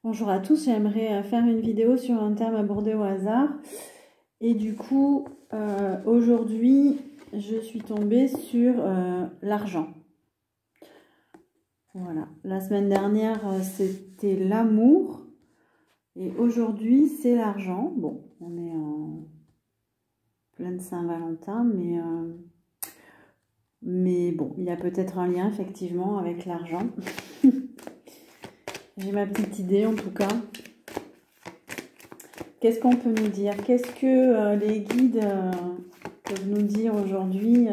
Bonjour à tous, j'aimerais faire une vidéo sur un thème abordé au hasard. Et du coup, aujourd'hui, je suis tombée sur l'argent. Voilà, la semaine dernière, c'était l'amour. Et aujourd'hui, c'est l'argent. Bon, on est en pleine Saint-Valentin, mais bon, il y a peut-être un lien, effectivement, avec l'argent. J'ai ma petite idée, en tout cas. Qu'est-ce qu'on peut nous dire? Qu'est-ce que les guides peuvent nous dire aujourd'hui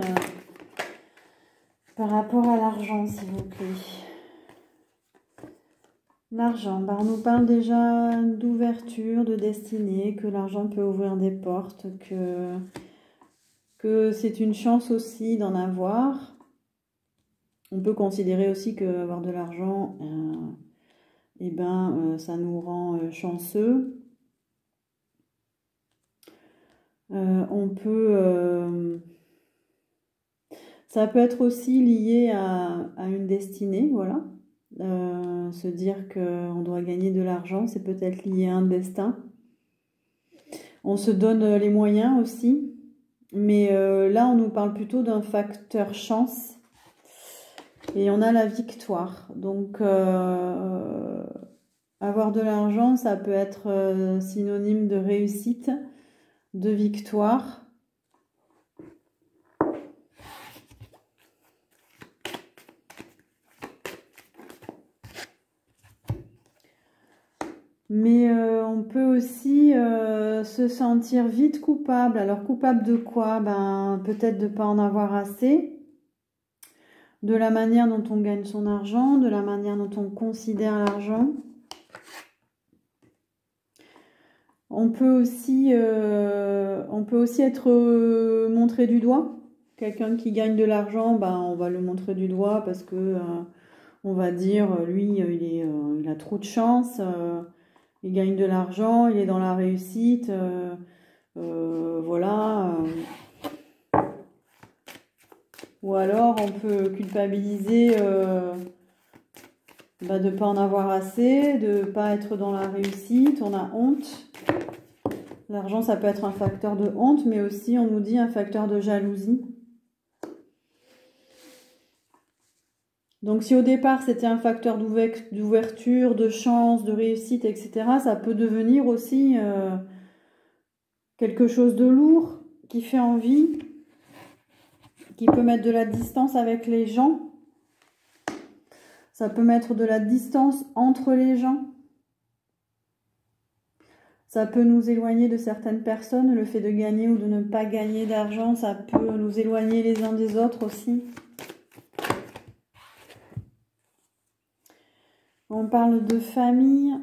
par rapport à l'argent, s'il vous plaît? L'argent, on nous parle déjà d'ouverture, de destinée, que l'argent peut ouvrir des portes, que c'est une chance aussi d'en avoir. On peut considérer aussi que avoir de l'argent, ça nous rend chanceux. Ça peut être aussi lié à une destinée, voilà. Se dire qu'on doit gagner de l'argent, c'est peut-être lié à un destin. On se donne les moyens aussi, mais là on nous parle plutôt d'un facteur chance. Et on a la victoire. Donc avoir de l'argent, ça peut être synonyme de réussite, de victoire. Mais on peut aussi se sentir vite coupable. Alors coupable de quoi? Peut-être de ne pas en avoir assez, de la manière dont on gagne son argent, de la manière dont on considère l'argent. On peut aussi être montré du doigt. Quelqu'un qui gagne de l'argent, on va le montrer du doigt parce que on va dire, lui, il a trop de chance. Il gagne de l'argent, il est dans la réussite, voilà. Ou alors on peut culpabiliser de ne pas en avoir assez, de ne pas être dans la réussite, on a honte. L'argent, ça peut être un facteur de honte, mais aussi, on nous dit, un facteur de jalousie. Donc si au départ c'était un facteur d'ouverture, de chance, de réussite, etc., ça peut devenir aussi quelque chose de lourd, qui fait envie, qui peut mettre de la distance avec les gens. Ça peut mettre de la distance entre les gens. Ça peut nous éloigner de certaines personnes. Le fait de gagner ou de ne pas gagner d'argent, ça peut nous éloigner les uns des autres aussi. On parle de famille.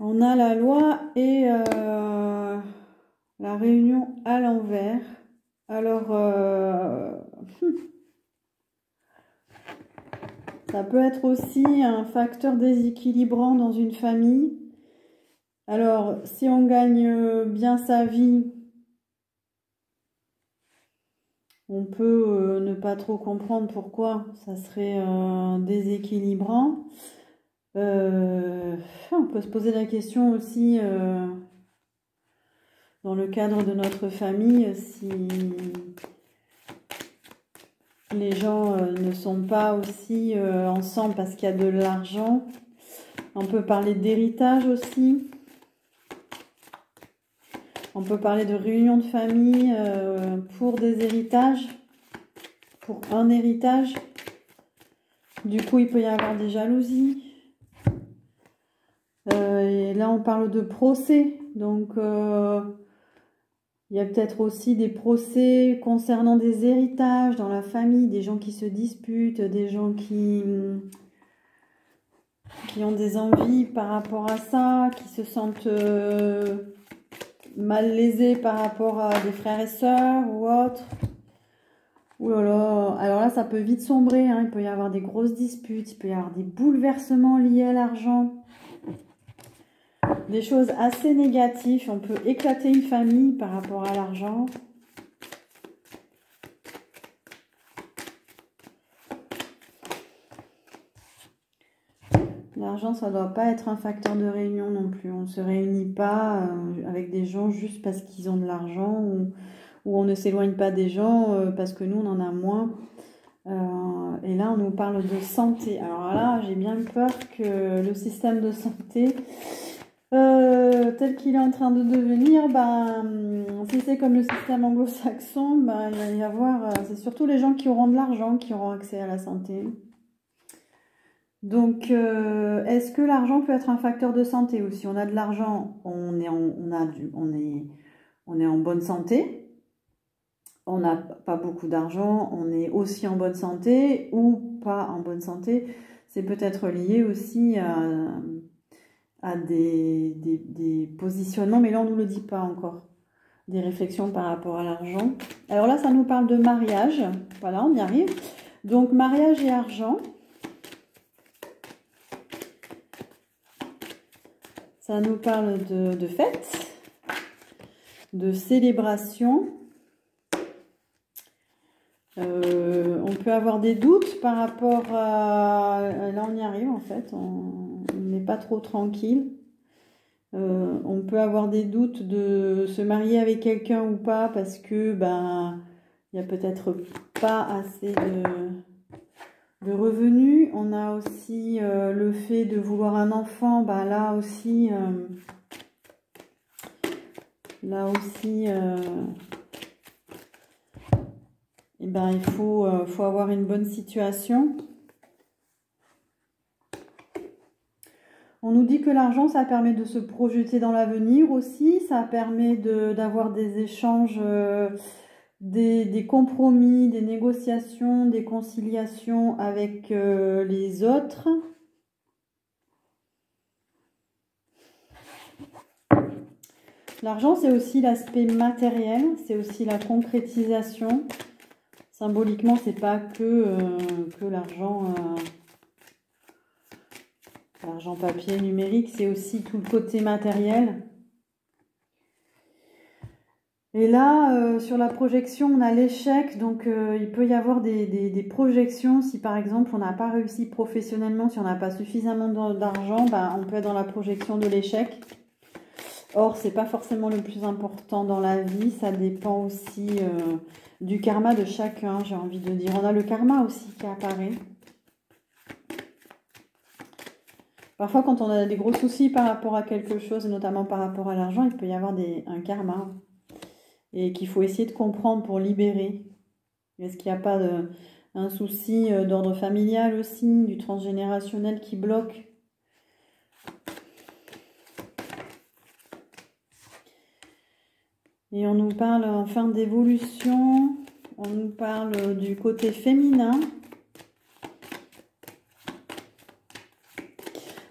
On a la loi et la réunion à l'envers. Alors, ça peut être aussi un facteur déséquilibrant dans une famille. Alors, si on gagne bien sa vie, on peut ne pas trop comprendre pourquoi ça serait déséquilibrant. On peut se poser la question aussi dans le cadre de notre famille, si les gens ne sont pas aussi ensemble parce qu'il y a de l'argent. On peut parler d'héritage aussi. On peut parler de réunion de famille pour des héritages, pour un héritage. Du coup, il peut y avoir des jalousies. Et là, on parle de procès. Donc, il y a peut-être aussi des procès concernant des héritages dans la famille, des gens qui se disputent, des gens qui ont des envies par rapport à ça, qui se sentent mal lésés par rapport à des frères et sœurs ou autres. Ouh là là. Alors là, ça peut vite sombrer, hein. Il peut y avoir des grosses disputes, il peut y avoir des bouleversements liés à l'argent. Des choses assez négatives. On peut éclater une famille par rapport à l'argent. L'argent, ça ne doit pas être un facteur de réunion non plus. On ne se réunit pas avec des gens juste parce qu'ils ont de l'argent ou on ne s'éloigne pas des gens parce que nous, on en a moins. Et là, on nous parle de santé. Alors là, j'ai bien peur que le système de santé, tel qu'il est en train de devenir, si c'est comme le système anglo-saxon, il va y avoir, c'est surtout les gens qui auront de l'argent qui auront accès à la santé. Donc, est-ce que l'argent peut être un facteur de santé ou si on a de l'argent, on est en bonne santé? On n'a pas beaucoup d'argent, on est aussi en bonne santé ou pas en bonne santé. C'est peut-être lié aussi à des positionnements, mais là on ne nous le dit pas encore. Des réflexions par rapport à l'argent. Alors là, ça nous parle de mariage. Voilà, on y arrive. Donc, mariage et argent. Ça nous parle de fête, de célébration. On peut avoir des doutes par rapport à... Là, on y arrive en fait. On n'est pas trop tranquille. On peut avoir des doutes de se marier avec quelqu'un ou pas parce que il n'y a peut-être pas assez de revenus. On a aussi le fait de vouloir un enfant. Là aussi, il faut avoir une bonne situation. On nous dit que l'argent, ça permet de se projeter dans l'avenir aussi. Ça permet d'avoir des échanges, des compromis, des négociations, des conciliations avec les autres. L'argent, c'est aussi l'aspect matériel, c'est aussi la concrétisation. Symboliquement, c'est pas que l'argent papier numérique, c'est aussi tout le côté matériel. Et là, sur la projection, on a l'échec. Donc, il peut y avoir des projections. Si par exemple, on n'a pas réussi professionnellement, si on n'a pas suffisamment d'argent, on peut être dans la projection de l'échec. Or, c'est pas forcément le plus important dans la vie. Ça dépend aussi du karma de chacun, j'ai envie de dire. On a le karma aussi qui apparaît. Parfois, quand on a des gros soucis par rapport à quelque chose, et notamment par rapport à l'argent, il peut y avoir un karma. Et qu'il faut essayer de comprendre pour libérer. Est-ce qu'il n'y a pas un souci d'ordre familial aussi, du transgénérationnel qui bloque? Et on nous parle enfin d'évolution, on nous parle du côté féminin.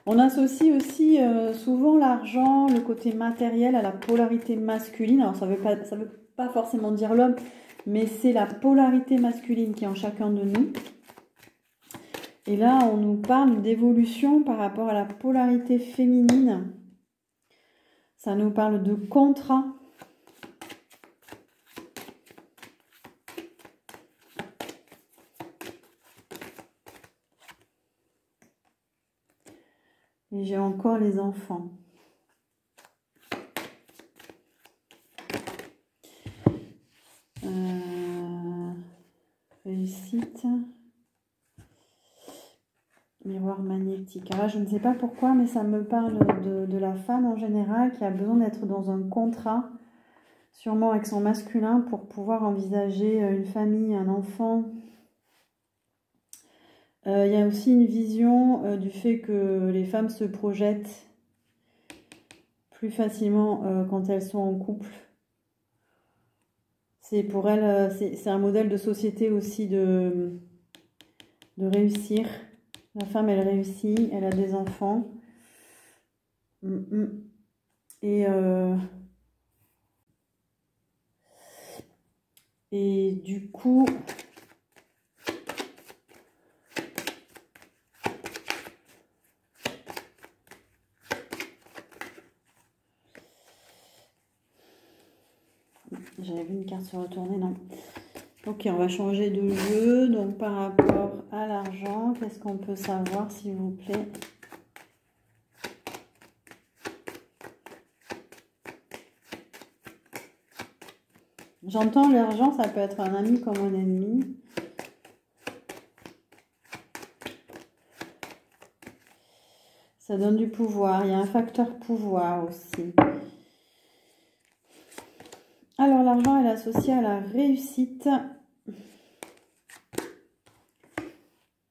On associe aussi souvent l'argent, le côté matériel à la polarité masculine. Alors ça veut pas forcément dire l'homme, mais c'est la polarité masculine qui est en chacun de nous. Et là, on nous parle d'évolution par rapport à la polarité féminine. Ça nous parle de contrat. Et j'ai encore les enfants. Réussite. Miroir magnétique. Alors là, je ne sais pas pourquoi, mais ça me parle de la femme en général qui a besoin d'être dans un contrat, sûrement avec son masculin, pour pouvoir envisager une famille, un enfant. Il y a aussi une vision du fait que les femmes se projettent plus facilement quand elles sont en couple. C'est pour elles, c'est un modèle de société aussi de réussir. La femme, elle réussit, elle a des enfants. Et du coup... J'avais vu une carte se retourner, non. Ok, on va changer de jeu. Donc, par rapport à l'argent, qu'est-ce qu'on peut savoir, s'il vous plaît? J'entends l'argent, ça peut être un ami comme un ennemi. Ça donne du pouvoir. Il y a un facteur pouvoir aussi. Alors, l'argent est associé à la réussite.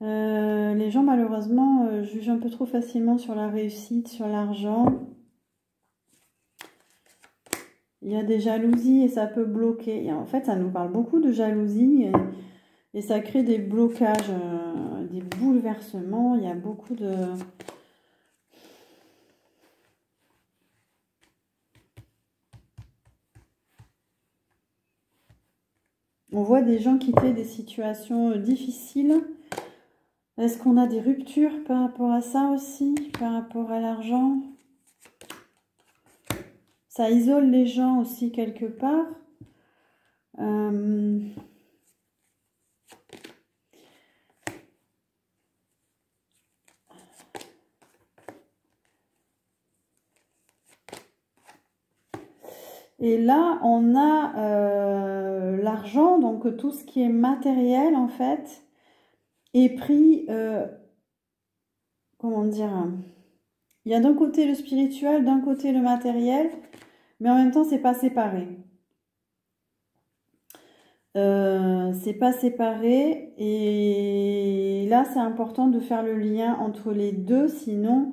Les gens, malheureusement, jugent un peu trop facilement sur la réussite, sur l'argent. Il y a des jalousies et ça peut bloquer. Et en fait, ça nous parle beaucoup de jalousie et ça crée des blocages, des bouleversements. Il y a beaucoup de... On voit des gens quitter des situations difficiles. Est-ce qu'on a des ruptures par rapport à ça aussi, par rapport à l'argent? Ça isole les gens aussi quelque part. Et là, on a l'argent, donc tout ce qui est matériel en fait, est pris, comment dire, il y a d'un côté le spirituel, d'un côté le matériel, mais en même temps, c'est pas séparé. C'est pas séparé et là, c'est important de faire le lien entre les deux, sinon,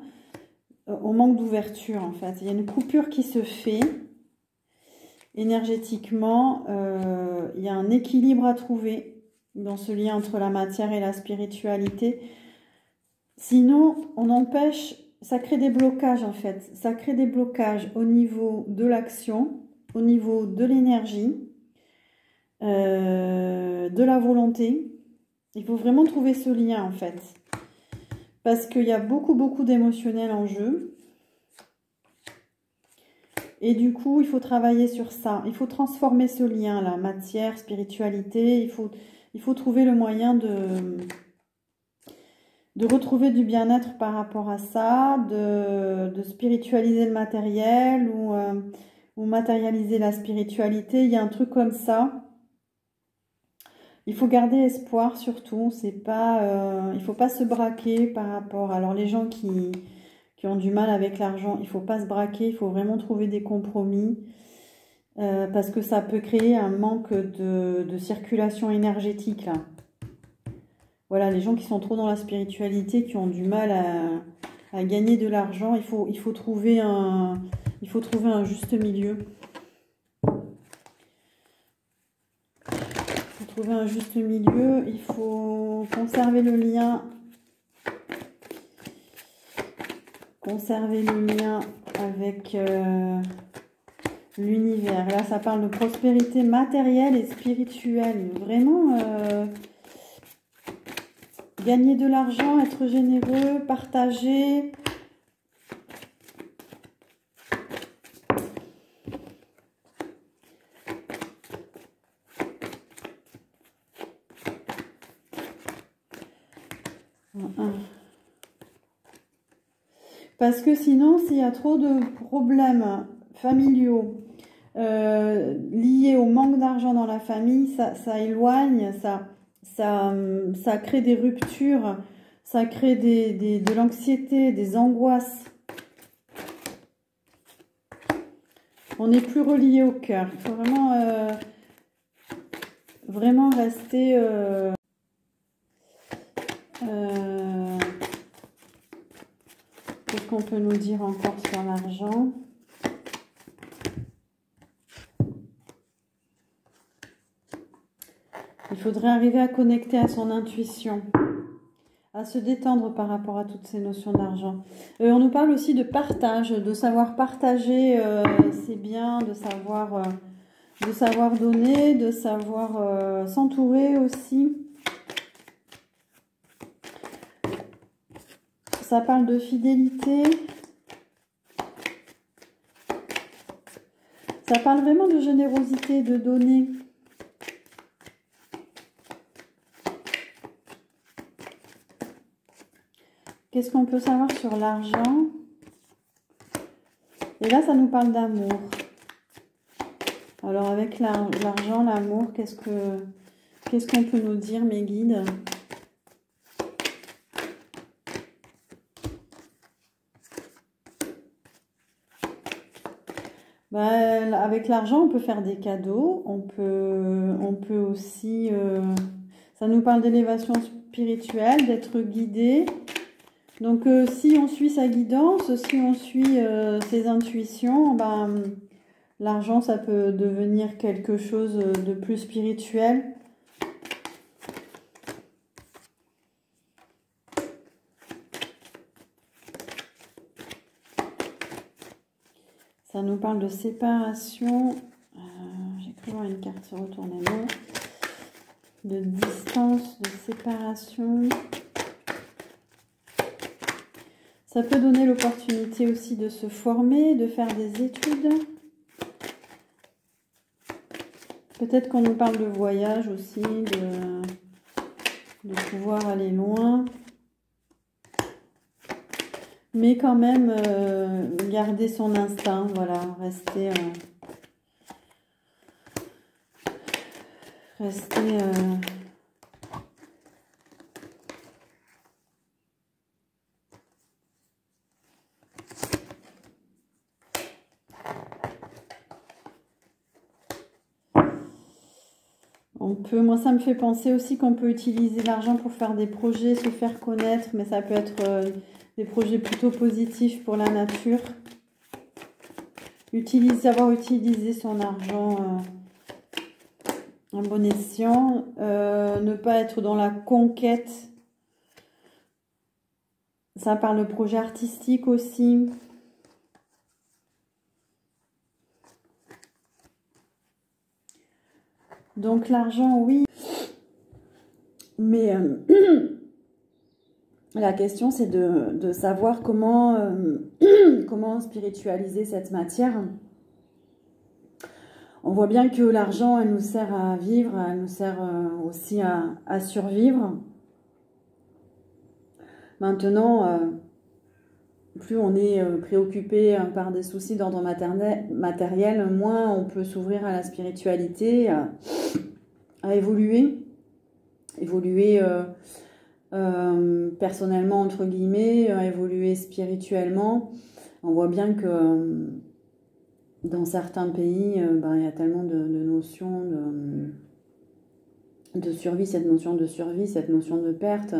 on manque d'ouverture en fait. Il y a une coupure qui se fait. Énergétiquement, il y a un équilibre à trouver dans ce lien entre la matière et la spiritualité. Sinon, on empêche, ça crée des blocages en fait. Ça crée des blocages au niveau de l'action, au niveau de l'énergie, de la volonté. Il faut vraiment trouver ce lien en fait. Parce qu'il y a beaucoup d'émotionnel en jeu. Et du coup, il faut travailler sur ça. Il faut transformer ce lien, la matière, spiritualité. Il faut trouver le moyen de retrouver du bien-être par rapport à ça, de spiritualiser le matériel ou matérialiser la spiritualité. Il y a un truc comme ça. Il faut garder espoir surtout. C'est pas, il ne faut pas se braquer par rapport... Alors les gens qui ont du mal avec l'argent, il ne faut pas se braquer, il faut vraiment trouver des compromis parce que ça peut créer un manque de circulation énergétique là. Voilà, les gens qui sont trop dans la spiritualité, qui ont du mal à gagner de l'argent, il faut trouver un juste milieu. Il faut trouver un juste milieu, il faut conserver le lien. Conserver le lien avec l'univers. Là, ça parle de prospérité matérielle et spirituelle. Vraiment, gagner de l'argent, être généreux, partager. Parce que sinon, s'il y a trop de problèmes familiaux liés au manque d'argent dans la famille, ça éloigne, ça crée des ruptures, ça crée de l'anxiété, des angoisses. On n'est plus relié au cœur. Il faut vraiment rester... Qu'est-ce qu'on peut nous dire encore sur l'argent? Il faudrait arriver à connecter à son intuition, à se détendre par rapport à toutes ces notions d'argent. On nous parle aussi de partage, de savoir partager ses biens, de savoir donner, de savoir s'entourer aussi. Ça parle de fidélité. Ça parle vraiment de générosité, de donner. Qu'est-ce qu'on peut savoir sur l'argent? Et là, ça nous parle d'amour. Alors avec l'argent, l'amour, qu'est-ce qu'on peut nous dire, mes guides? Avec l'argent, on peut faire des cadeaux, on peut aussi... ça nous parle d'élévation spirituelle, d'être guidé. Donc si on suit sa guidance, si on suit ses intuitions, l'argent, ça peut devenir quelque chose de plus spirituel. Ça nous parle de séparation. J'ai cru voir une carte se retourner, non. De distance, de séparation. Ça peut donner l'opportunité aussi de se former, de faire des études. Peut-être qu'on nous parle de voyage aussi, de pouvoir aller loin. Mais quand même, garder son instinct, voilà, rester moi ça me fait penser aussi qu'on peut utiliser l'argent pour faire des projets, se faire connaître, mais ça peut être des projets plutôt positifs pour la nature. Savoir utiliser son argent en bon escient, ne pas être dans la conquête. Ça parle de projet artistique aussi. Donc l'argent, oui. Mais la question, c'est de savoir comment spiritualiser cette matière. On voit bien que l'argent, elle nous sert à vivre, elle nous sert aussi à survivre. Maintenant, plus on est préoccupé par des soucis d'ordre matériel, moins on peut s'ouvrir à la spiritualité, à évoluer personnellement, entre guillemets, à évoluer spirituellement. On voit bien que dans certains pays, il y a tellement de notions de survie, cette notion de survie, cette notion de perte,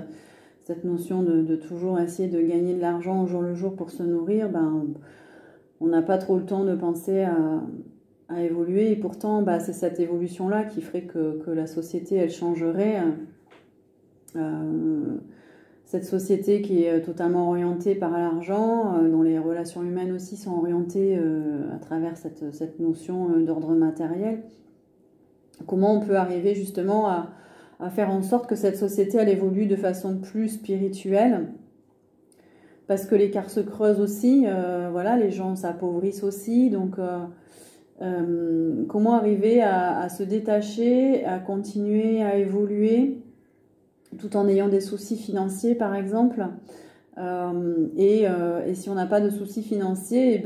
cette notion de toujours essayer de gagner de l'argent au jour le jour pour se nourrir, on n'a pas trop le temps de penser à évoluer. Et pourtant, c'est cette évolution-là qui ferait que la société, elle changerait. Cette société qui est totalement orientée par l'argent, dont les relations humaines aussi sont orientées à travers cette notion d'ordre matériel. Comment on peut arriver justement à faire en sorte que cette société, elle évolue de façon plus spirituelle, parce que l'écart se creuse aussi, voilà, les gens s'appauvrissent aussi, donc comment arriver à se détacher, à continuer à évoluer, tout en ayant des soucis financiers par exemple, et si on n'a pas de soucis financiers,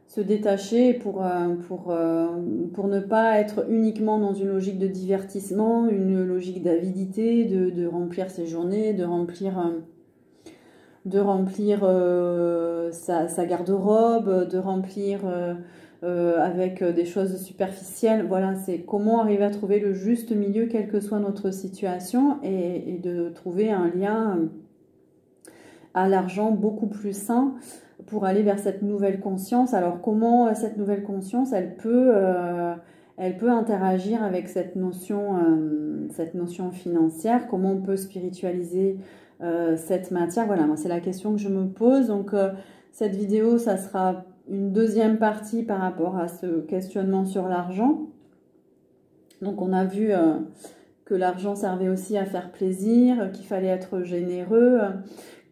se détacher pour ne pas être uniquement dans une logique de divertissement, une logique d'avidité, de remplir ses journées, de remplir sa garde-robe, de remplir avec des choses superficielles. Voilà, c'est comment arriver à trouver le juste milieu, quelle que soit notre situation, et de trouver un lien à l'argent beaucoup plus sain pour aller vers cette nouvelle conscience. Alors comment cette nouvelle conscience, elle peut interagir avec cette notion financière, comment on peut spiritualiser cette matière. Voilà, moi c'est la question que je me pose. Donc cette vidéo, ça sera une deuxième partie par rapport à ce questionnement sur l'argent. Donc on a vu que l'argent servait aussi à faire plaisir, qu'il fallait être généreux,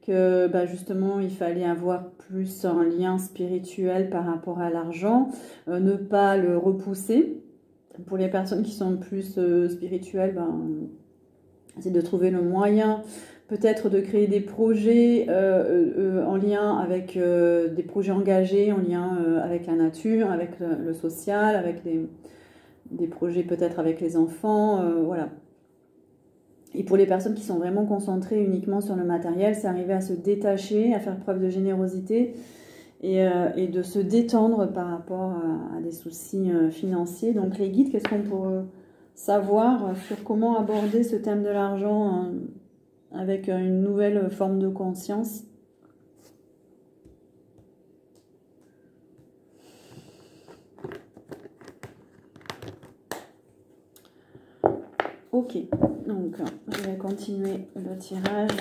que justement il fallait avoir plus un lien spirituel par rapport à l'argent, ne pas le repousser. Pour les personnes qui sont plus spirituelles, c'est de trouver le moyen peut-être de créer des projets en lien avec des projets engagés, en lien avec la nature, avec le social, avec des projets peut-être avec les enfants, voilà. Et pour les personnes qui sont vraiment concentrées uniquement sur le matériel, c'est arriver à se détacher, à faire preuve de générosité et de se détendre par rapport à des soucis financiers. Donc les guides, qu'est-ce qu'on peut savoir sur comment aborder ce thème de l'argent avec une nouvelle forme de conscience? Ok, donc je vais continuer le tirage.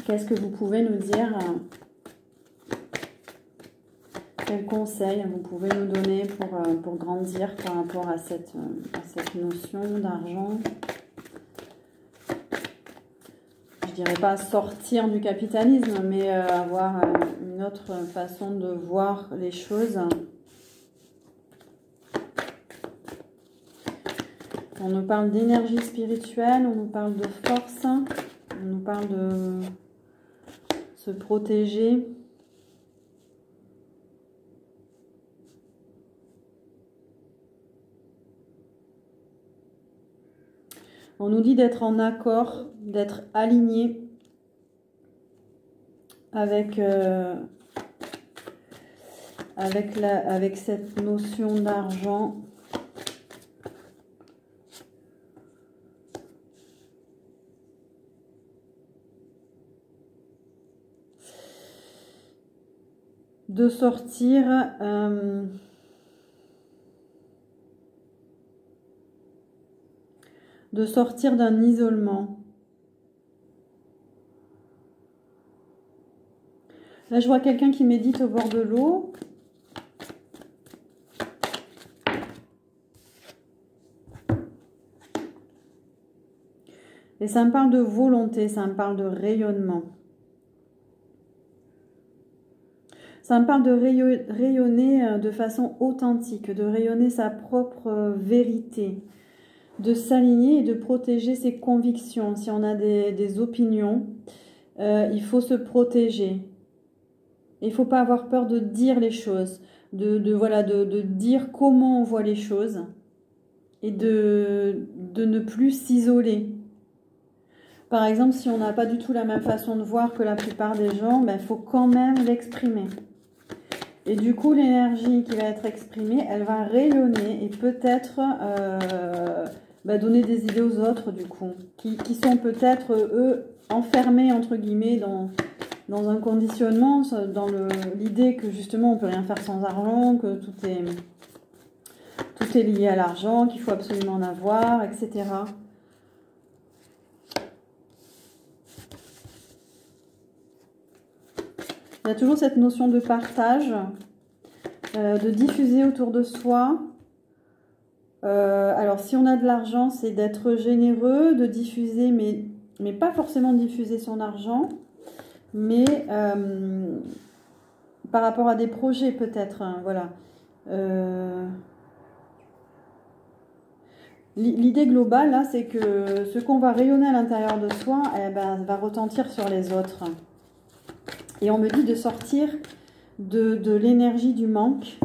Qu'est-ce que vous pouvez nous dire? Quels conseils vous pouvez nous donner pour grandir par rapport à cette notion d'argent? Je dirais pas sortir du capitalisme, mais avoir une autre façon de voir les choses. On nous parle d'énergie spirituelle, on nous parle de force, on nous parle de se protéger. On nous dit d'être en accord, d'être aligné avec cette notion d'argent. De sortir d'un isolement. Là, je vois quelqu'un qui médite au bord de l'eau. Et ça me parle de volonté, ça me parle de rayonnement. Ça me parle de rayonner de façon authentique, de rayonner sa propre vérité, de s'aligner et de protéger ses convictions. Si on a des opinions, il faut se protéger. Il ne faut pas avoir peur de dire les choses, de dire comment on voit les choses et de ne plus s'isoler. Par exemple, si on n'a pas du tout la même façon de voir que la plupart des gens, ben, faut quand même l'exprimer. Et du coup, l'énergie qui va être exprimée, elle va rayonner et peut-être donner des idées aux autres, du coup, qui sont peut-être, eux, enfermés, entre guillemets, dans un conditionnement, dans l'idée que justement, on ne peut rien faire sans argent, que tout est lié à l'argent, qu'il faut absolument en avoir, etc. Il y a toujours cette notion de partage, de diffuser autour de soi. Alors, si on a de l'argent, c'est d'être généreux, de diffuser, mais pas forcément diffuser son argent, mais par rapport à des projets peut-être, hein, voilà. L'idée globale, là, c'est que ce qu'on va rayonner à l'intérieur de soi, va retentir sur les autres. Et on me dit de sortir de l'énergie du manque.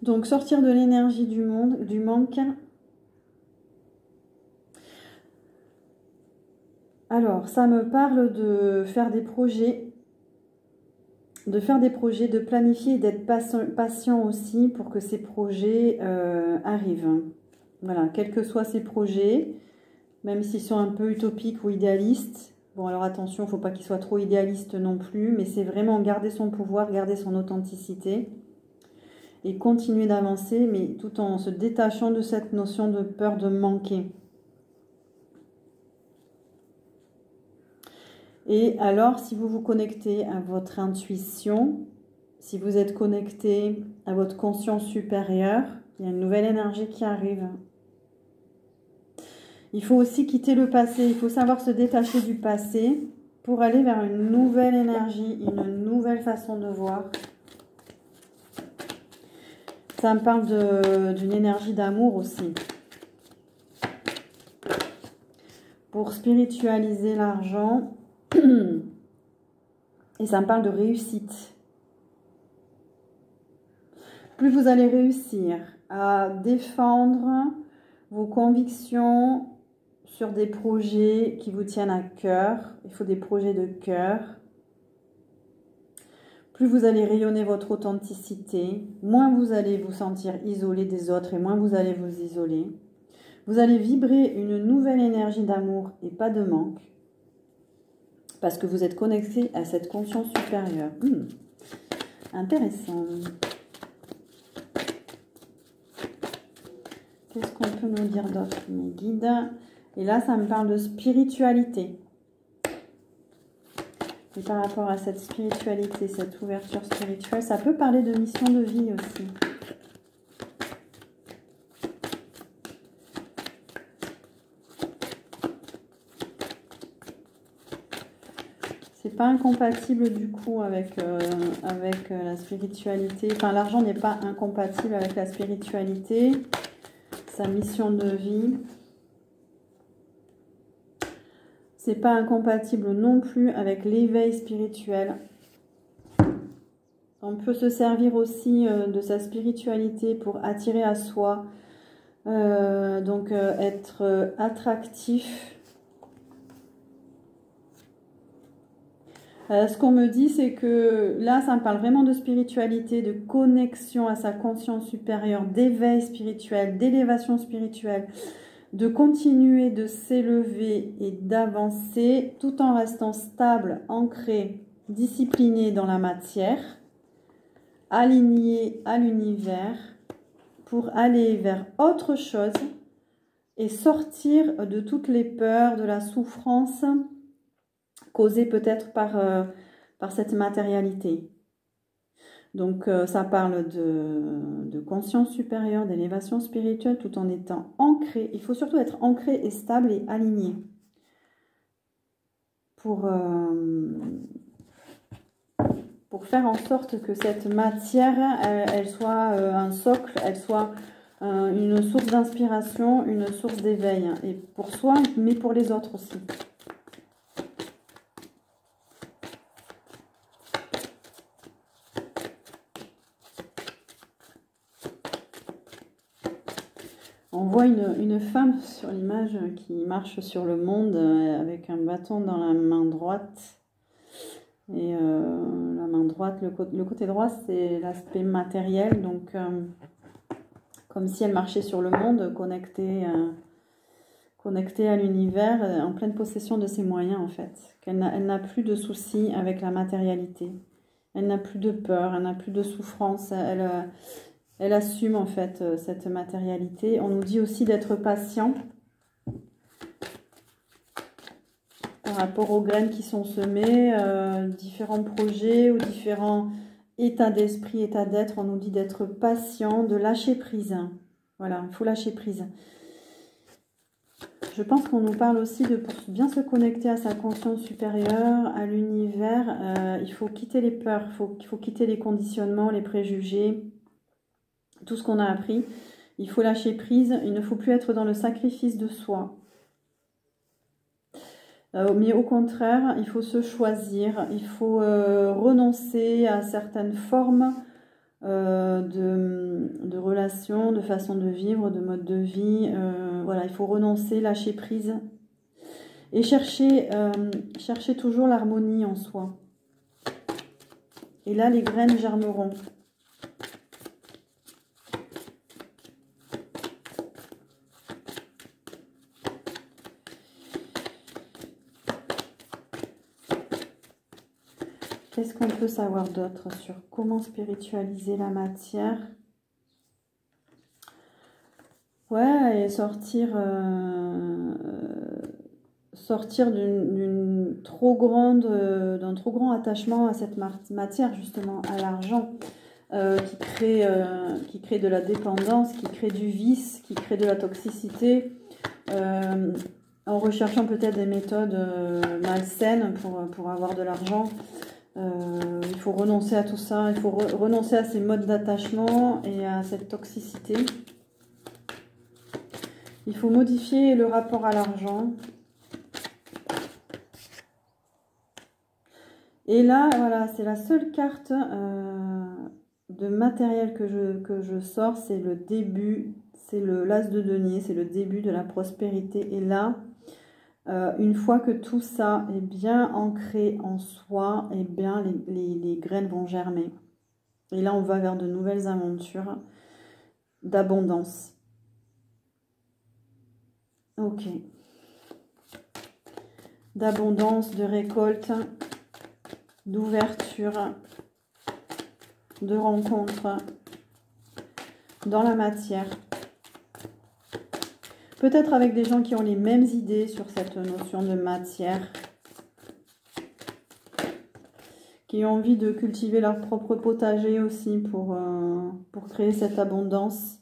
Donc sortir de l'énergie du manque. Alors, ça me parle de faire des projets, de planifier et d'être patient aussi pour que ces projets arrivent. Voilà, quels que soient ces projets, même s'ils sont un peu utopiques ou idéalistes. Bon, alors attention, il ne faut pas qu'ils soient trop idéalistes non plus, mais c'est vraiment garder son pouvoir, garder son authenticité et continuer d'avancer, mais tout en se détachant de cette notion de peur de manquer. Et alors, si vous vous connectez à votre intuition, si vous êtes connecté à votre conscience supérieure, il y a une nouvelle énergie qui arrive. Il faut aussi quitter le passé, il faut savoir se détacher du passé pour aller vers une nouvelle énergie, une nouvelle façon de voir. Ça me parle d'une énergie d'amour aussi. Pour spiritualiser l'argent. Et ça me parle de réussite. Plus vous allez réussir à défendre vos convictions sur des projets qui vous tiennent à cœur, il faut des projets de cœur. Plus vous allez rayonner votre authenticité, moins vous allez vous sentir isolé des autres et moins vous allez vous isoler. Vous allez vibrer une nouvelle énergie d'amour et pas de manque. Parce que vous êtes connecté à cette conscience supérieure. Intéressant. Qu'est-ce qu'on peut nous dire d'autre, mes guides? Et là, ça me parle de spiritualité. Et par rapport à cette spiritualité, cette ouverture spirituelle, ça peut parler de mission de vie aussi. C'est pas incompatible du coup avec la spiritualité. Enfin, l'argent n'est pas incompatible avec la spiritualité. Sa mission de vie. C'est pas incompatible non plus avec l'éveil spirituel. On peut se servir aussi de sa spiritualité pour attirer à soi, être attractif. Ce qu'on me dit, c'est que là, ça me parle vraiment de spiritualité, de connexion à sa conscience supérieure, d'éveil spirituel, d'élévation spirituelle, de continuer de s'élever et d'avancer tout en restant stable, ancré, discipliné dans la matière, aligné à l'univers pour aller vers autre chose et sortir de toutes les peurs, de la souffrance causée peut-être par cette matérialité. Donc ça parle de conscience supérieure, d'élévation spirituelle tout en étant ancré. Il faut surtout être ancré et stable et aligné pour faire en sorte que cette matière, elle soit un socle, elle soit une source d'inspiration, une source d'éveil. Et pour soi, mais pour les autres aussi. On voit une femme sur l'image qui marche sur le monde avec un bâton dans la main droite. Et la main droite, le côté droit, c'est l'aspect matériel. Donc, comme si elle marchait sur le monde, connectée à l'univers, en pleine possession de ses moyens, en fait. Elle n'a plus de soucis avec la matérialité. Elle n'a plus de peur, elle n'a plus de souffrance. Elle assume en fait cette matérialité. On nous dit aussi d'être patient par rapport aux graines qui sont semées, différents projets ou différents états d'esprit, états d'être. On nous dit d'être patient, de lâcher prise. Voilà, il faut lâcher prise. Je pense qu'on nous parle aussi de pour bien se connecter à sa conscience supérieure, à l'univers. Il faut quitter les peurs, il faut quitter les conditionnements, les préjugés. Tout ce qu'on a appris, il faut lâcher prise, il ne faut plus être dans le sacrifice de soi. Mais au contraire, il faut se choisir, il faut renoncer à certaines formes de relations, de façon de vivre, de mode de vie. Voilà, il faut renoncer, lâcher prise et chercher toujours l'harmonie en soi. Et là, les graines germeront. Qu'est-ce qu'on peut savoir d'autre sur comment spiritualiser la matière? Ouais, et sortir d'un trop grand attachement à cette matière, justement, à l'argent, qui crée de la dépendance, qui crée du vice, qui crée de la toxicité. en recherchant peut-être des méthodes malsaines pour avoir de l'argent. Il faut renoncer à tout ça, il faut renoncer à ces modes d'attachement et à cette toxicité. Il faut modifier le rapport à l'argent. Et là, voilà, c'est la seule carte de matériel que je sors, c'est le début, c'est l'as de denier, c'est le début de la prospérité. Et là, une fois que tout ça est bien ancré en soi, eh bien, les graines vont germer. Et là, on va vers de nouvelles aventures d'abondance. Ok. D'abondance, de récolte, d'ouverture, de rencontre dans la matière. Peut-être avec des gens qui ont les mêmes idées sur cette notion de matière, qui ont envie de cultiver leur propre potager aussi pour créer cette abondance.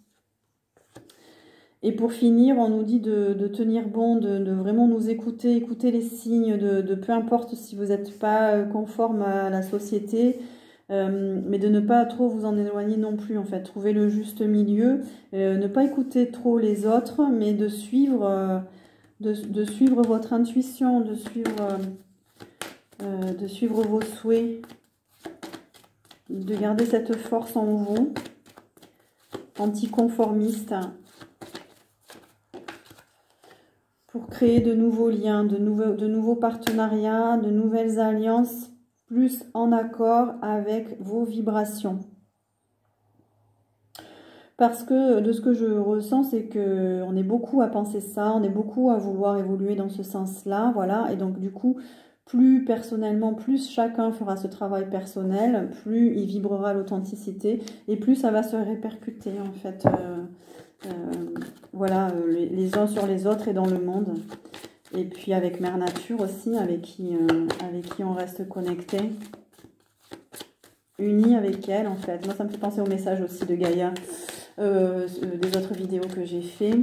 Et pour finir, on nous dit de tenir bon, de vraiment nous écouter, écouter les signes, de peu importe si vous n'êtes pas conforme à la société, mais de ne pas trop vous en éloigner non plus, en fait. Trouver le juste milieu, ne pas écouter trop les autres, mais de suivre votre intuition, de suivre vos souhaits, de garder cette force en vous, anticonformiste, pour créer de nouveaux liens, de nouveaux partenariats, de nouvelles alliances, plus en accord avec vos vibrations. Parce que de ce que je ressens, c'est qu'on est beaucoup à penser ça, on est beaucoup à vouloir évoluer dans ce sens-là, voilà. Et donc du coup, plus personnellement, plus chacun fera ce travail personnel, plus il vibrera l'authenticité et plus ça va se répercuter en fait. Voilà, les uns sur les autres et dans le monde. Et puis avec Mère Nature aussi, avec qui on reste connecté, unis avec elle en fait. Moi ça me fait penser au message aussi de Gaïa, des autres vidéos que j'ai fait.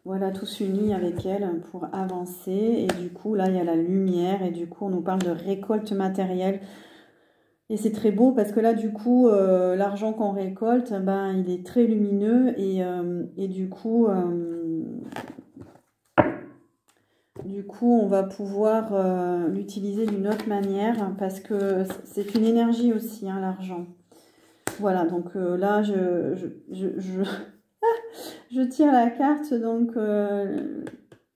Voilà, tous unis avec elle pour avancer. Et du coup là il y a la lumière et du coup on nous parle de récolte matérielle. Et c'est très beau parce que là, du coup, l'argent qu'on récolte, ben, il est très lumineux et du coup, on va pouvoir l'utiliser d'une autre manière parce que c'est une énergie aussi, hein, l'argent. Voilà, donc là, je tire la carte, donc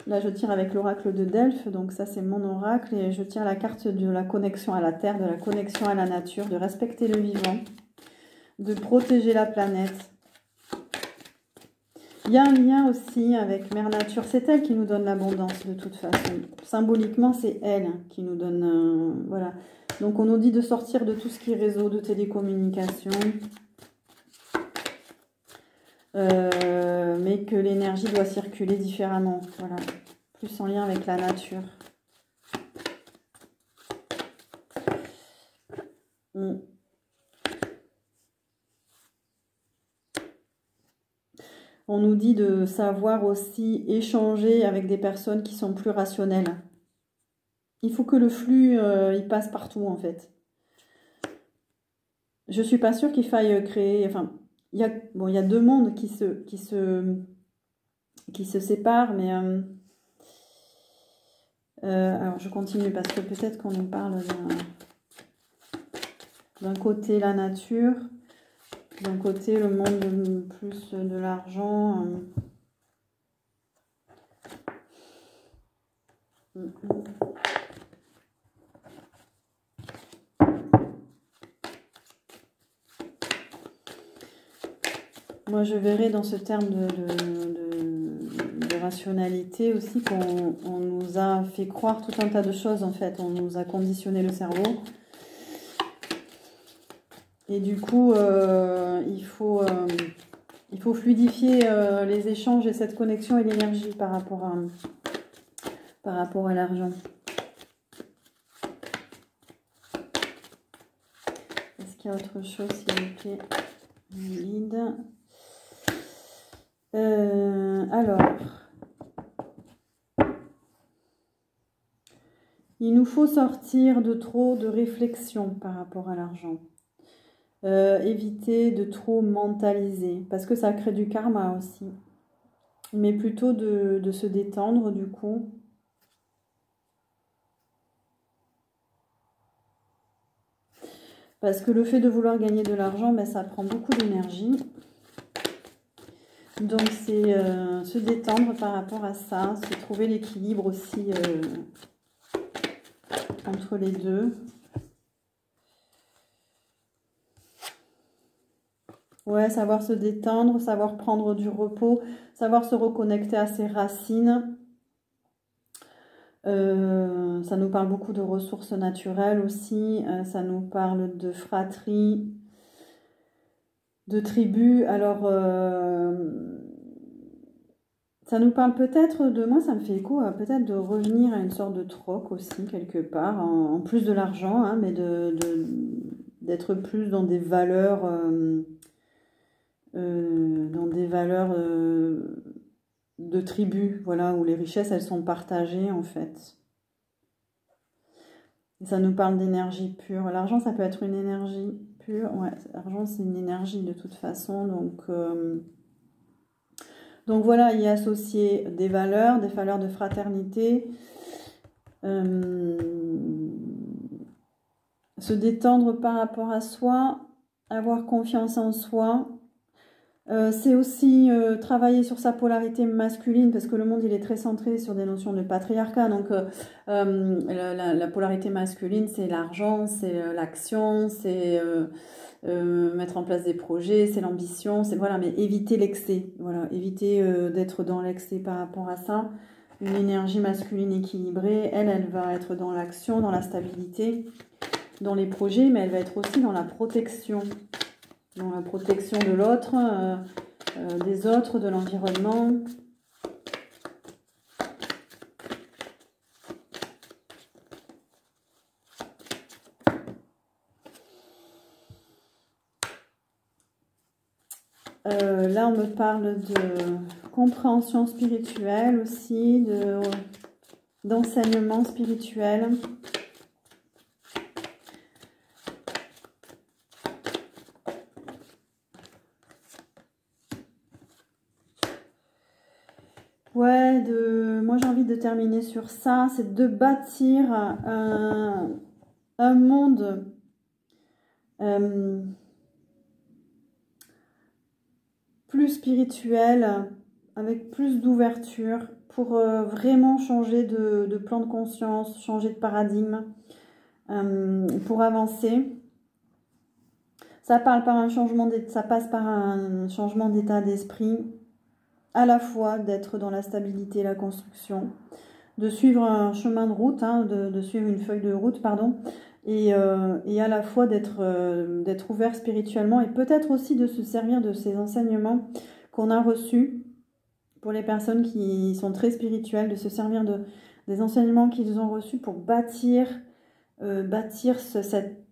là, je tire avec l'oracle de Delphes, donc ça, c'est mon oracle, et je tire la carte de la connexion à la Terre, de la connexion à la nature, de respecter le vivant, de protéger la planète. Il y a un lien aussi avec Mère Nature, c'est elle qui nous donne l'abondance de toute façon. Symboliquement, c'est elle qui nous donne... voilà. Donc, on nous dit de sortir de tout ce qui est réseau de télécommunication. Mais que l'énergie doit circuler différemment, voilà, plus en lien avec la nature. On nous dit de savoir aussi échanger avec des personnes qui sont plus rationnelles. Il faut que le flux, il passe partout en fait. Je suis pas sûre qu'il faille créer... Enfin, il y a deux mondes qui se séparent, mais... alors, je continue parce que peut-être qu'on nous parle d'un côté la nature, d'un côté le monde plus de l'argent. Moi, je verrais dans ce terme de rationalité aussi qu'on nous a fait croire tout un tas de choses, en fait. On nous a conditionné le cerveau. Et du coup, il faut fluidifier les échanges et cette connexion et l'énergie par rapport à l'argent. Est-ce qu'il y a autre chose, s'il vous plaît? Guide. Alors, Il nous faut sortir de trop de réflexion par rapport à l'argent. Éviter de trop mentaliser, parce que ça crée du karma aussi. Mais plutôt de se détendre du coup. Parce que le fait de vouloir gagner de l'argent, ben, ça prend beaucoup d'énergie. Donc c'est se détendre par rapport à ça, se trouver l'équilibre aussi entre les deux. Ouais, savoir se détendre, savoir prendre du repos, savoir se reconnecter à ses racines. Ça nous parle beaucoup de ressources naturelles aussi, ça nous parle de fratrie, de tribu. Alors, ça nous parle peut-être de, moi ça me fait écho à peut-être de revenir à une sorte de troc aussi quelque part, en plus de l'argent, hein, mais d'être plus dans des valeurs, de tribu, voilà, où les richesses elles sont partagées en fait. Et ça nous parle d'énergie pure. L'argent ça peut être une énergie pure, ouais, l'argent c'est une énergie de toute façon, donc voilà, y associer des valeurs de fraternité, se détendre par rapport à soi, avoir confiance en soi. C'est aussi travailler sur sa polarité masculine, parce que le monde il est très centré sur des notions de patriarcat. Donc la polarité masculine, c'est l'argent, c'est l'action, c'est mettre en place des projets, c'est l'ambition, c'est voilà, mais éviter l'excès, voilà, éviter d'être dans l'excès par rapport à ça. Une énergie masculine équilibrée, elle va être dans l'action, dans la stabilité, dans les projets, mais elle va être aussi dans la protection de l'autre, des autres, de l'environnement. Là, on me parle de compréhension spirituelle aussi, d'enseignement spirituel. Ouais, moi j'ai envie de terminer sur ça, c'est de bâtir un monde plus spirituel, avec plus d'ouverture, pour vraiment changer de plan de conscience, changer de paradigme, pour avancer. Ça passe par un changement d'état d'esprit, à la fois d'être dans la stabilité et la construction, de suivre un chemin de route, hein, de suivre une feuille de route, pardon, et à la fois d'être ouvert spirituellement, et peut-être aussi de se servir de ces enseignements qu'on a reçus, pour les personnes qui sont très spirituelles, de se servir des enseignements qu'ils ont reçus pour bâtir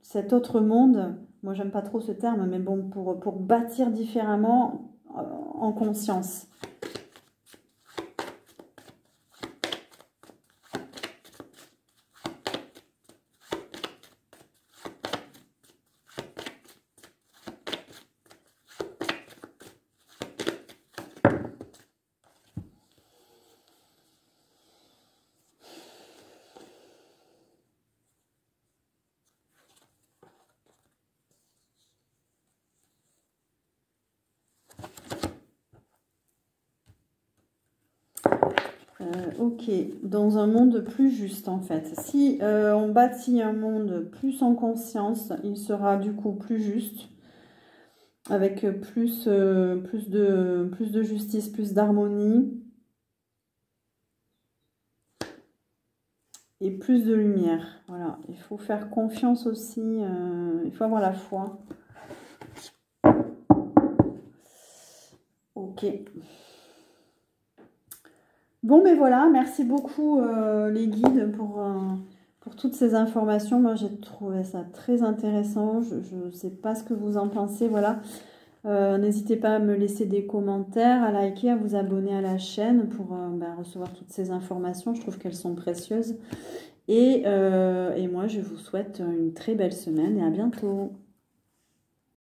cet autre monde. Moi j'aime pas trop ce terme, mais bon, pour bâtir différemment en conscience. Ok, dans un monde plus juste en fait. Si on bâtit un monde plus en conscience, il sera du coup plus juste, avec plus de justice, plus d'harmonie et plus de lumière. Voilà, il faut faire confiance aussi, il faut avoir la foi. Ok. Bon, mais voilà, merci beaucoup les guides pour toutes ces informations. Moi, j'ai trouvé ça très intéressant. Je ne sais pas ce que vous en pensez, voilà. N'hésitez pas à me laisser des commentaires, à liker, à vous abonner à la chaîne pour recevoir toutes ces informations. Je trouve qu'elles sont précieuses. Et moi, je vous souhaite une très belle semaine et à bientôt.